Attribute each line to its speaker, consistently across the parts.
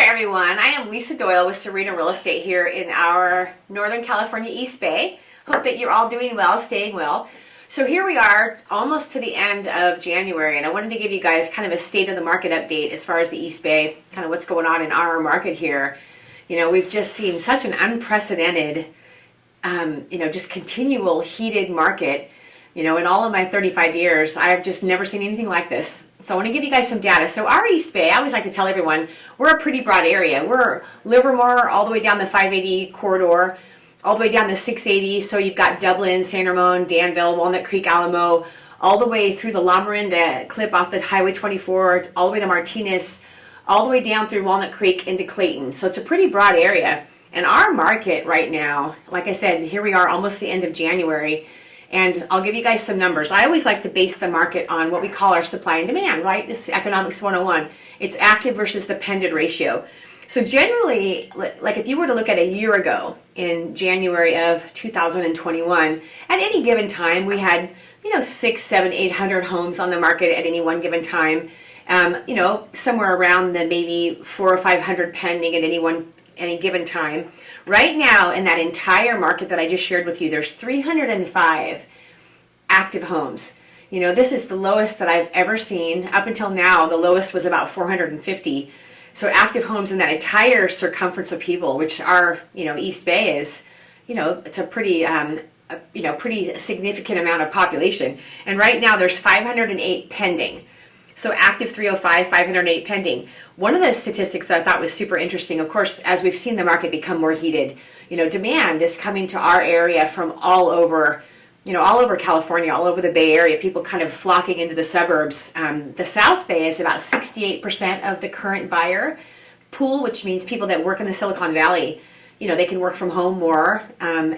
Speaker 1: everyone, I am Lisa Doyle with Sereno Real Estate here in our Northern California East Bay. Hope that you're all doing well, staying well. So here we are almost to the end of January, and I wanted to give you guys kind of a state of the market update as far as the East Bay, kind of what's going on in our market here. You know, we've just seen such an unprecedented, just continual heated market. You know, in all of my 35 years, I've just never seen anything like this. So I want to give you guys some data. So our East Bay, I always like to tell everyone, we're a pretty broad area. We're Livermore all the way down the 580 corridor, all the way down the 680. So you've got Dublin, San Ramon, Danville, Walnut Creek, Alamo, all the way through the La Miranda clip off the Highway 24, all the way to Martinez, all the way down through Walnut Creek into Clayton. So it's a pretty broad area. And our market right now, like I said, here we are almost the end of January. And I'll give you guys some numbers. I always like to base the market on what we call our supply and demand, right? This is Economics 101. It's active versus the pended ratio. So generally, like if you were to look at a year ago in January of 2021, at any given time, we had, 600, 700, 800 homes on the market at any one given time. Somewhere around the maybe 400 or 500 pending at any given time. Right now, in that entire market that I just shared with you, there's 305 active homes. You know, this is the lowest that I've ever seen. Up until now, the lowest was about 450. So active homes in that entire circumference of people, which our, East Bay is, it's a pretty, pretty significant amount of population. And right now, there's 508 pending. So active 305, 508 pending. One of the statistics that I thought was super interesting, of course, as we've seen the market become more heated, demand is coming to our area from all over, all over California, all over the Bay Area, people kind of flocking into the suburbs. The South Bay is about 68% of the current buyer pool, which means people that work in the Silicon Valley, they can work from home more.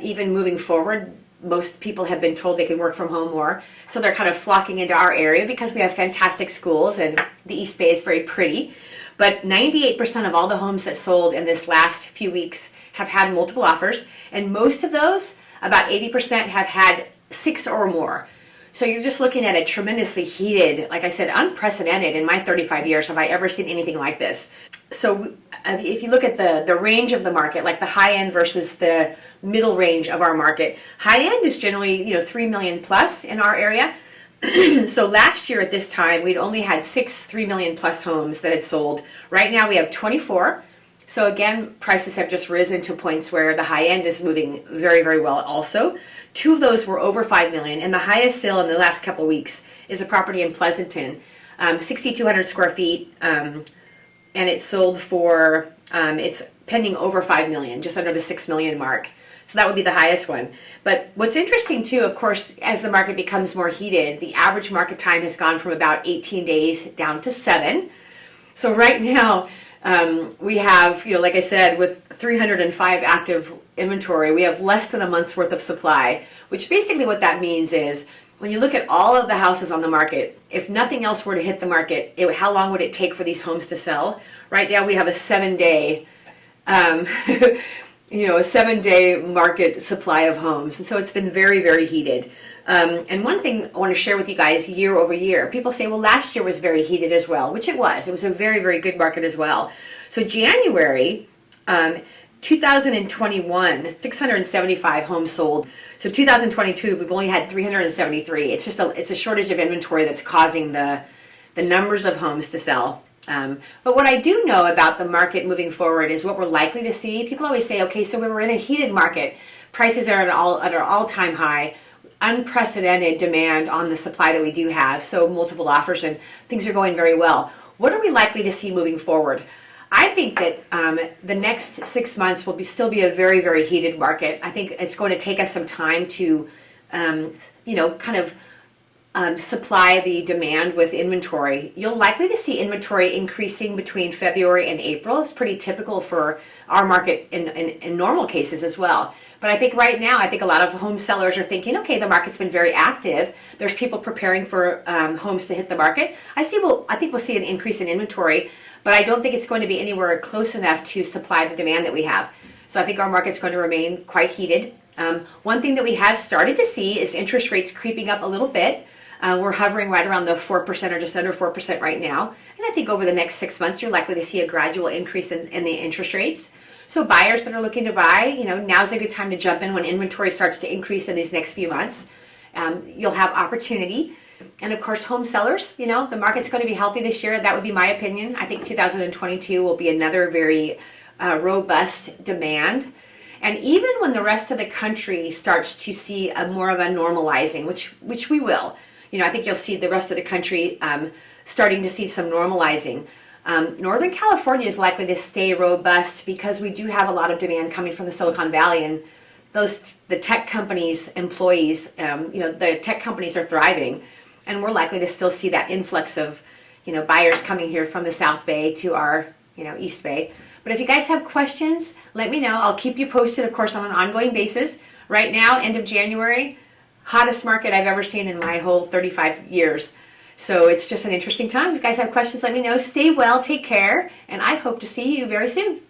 Speaker 1: Even moving forward, most people have been told they can work from home more. So they're kind of flocking into our area because we have fantastic schools and the East Bay is very pretty. But 98% of all the homes that sold in this last few weeks have had multiple offers. And most of those, about 80%, have had 6 or more. So you're just looking at a tremendously heated, like I said, unprecedented. In my 35 years, have I ever seen anything like this? So if you look at the range of the market, like the high end versus the middle range of our market, high end is generally 3 million plus in our area. So last year at this time, we'd only had 3 million plus homes that had sold. Right now we have 24. So again, prices have just risen to points where the high end is moving very, very well also. 2 of those were over 5 million, and the highest sale in the last couple of weeks is a property in Pleasanton, 6,200 square feet, and it sold for, it's pending over 5 million, just under the 6 million mark. So that would be the highest one. But what's interesting too, of course, as the market becomes more heated, the average market time has gone from about 18 days down to 7. So right now, we have, like I said, with 305 active inventory, we have less than a month's worth of supply, which basically what that means is when you look at all of the houses on the market, if nothing else were to hit the market, how long would it take for these homes to sell? Right now we have a 7-day, a 7-day market supply of homes. And so it's been very, very heated. And one thing I want to share with you guys year over year, people say, well, last year was very heated as well, which it was. It was a very, very good market as well. So January 2021, 675 homes sold. So 2022, we've only had 373. It's just it's a shortage of inventory that's causing the numbers of homes to sell. But what I do know about the market moving forward is what we're likely to see. People always say, okay, so we were in a heated market. Prices are at an all-time high. Unprecedented demand on the supply that we do have, so multiple offers and things are going very well. What are we likely to see moving forward? I think that the next 6 months will still be a very, very heated market. I think it's going to take us some time to, supply the demand with inventory. You'll likely to see inventory increasing between February and April. It's pretty typical for our market in normal cases as well. But I think right now, a lot of home sellers are thinking, okay, the market's been very active. There's people preparing for homes to hit the market. I think we'll see an increase in inventory, but I don't think it's going to be anywhere close enough to supply the demand that we have. So I think our market's going to remain quite heated. One thing that we have started to see is interest rates creeping up a little bit. We're hovering right around the 4% or just under 4% right now. And I think over the next 6 months, you're likely to see a gradual increase in the interest rates. So buyers that are looking to buy, now's a good time to jump in when inventory starts to increase in these next few months. You'll have opportunity. And of course, home sellers, the market's going to be healthy this year. That would be my opinion. I think 2022 will be another very robust demand. And even when the rest of the country starts to see more of a normalizing, which we will, I think you'll see the rest of the country starting to see some normalizing. Northern California is likely to stay robust because we do have a lot of demand coming from the Silicon Valley, and the tech companies' employees, the tech companies are thriving, and we're likely to still see that influx of, buyers coming here from the South Bay to our, East Bay. But if you guys have questions, let me know. I'll keep you posted, of course, on an ongoing basis. Right now, end of January, hottest market I've ever seen in my whole 35 years. So it's just an interesting time. If you guys have questions, let me know. Stay well, take care, and I hope to see you very soon.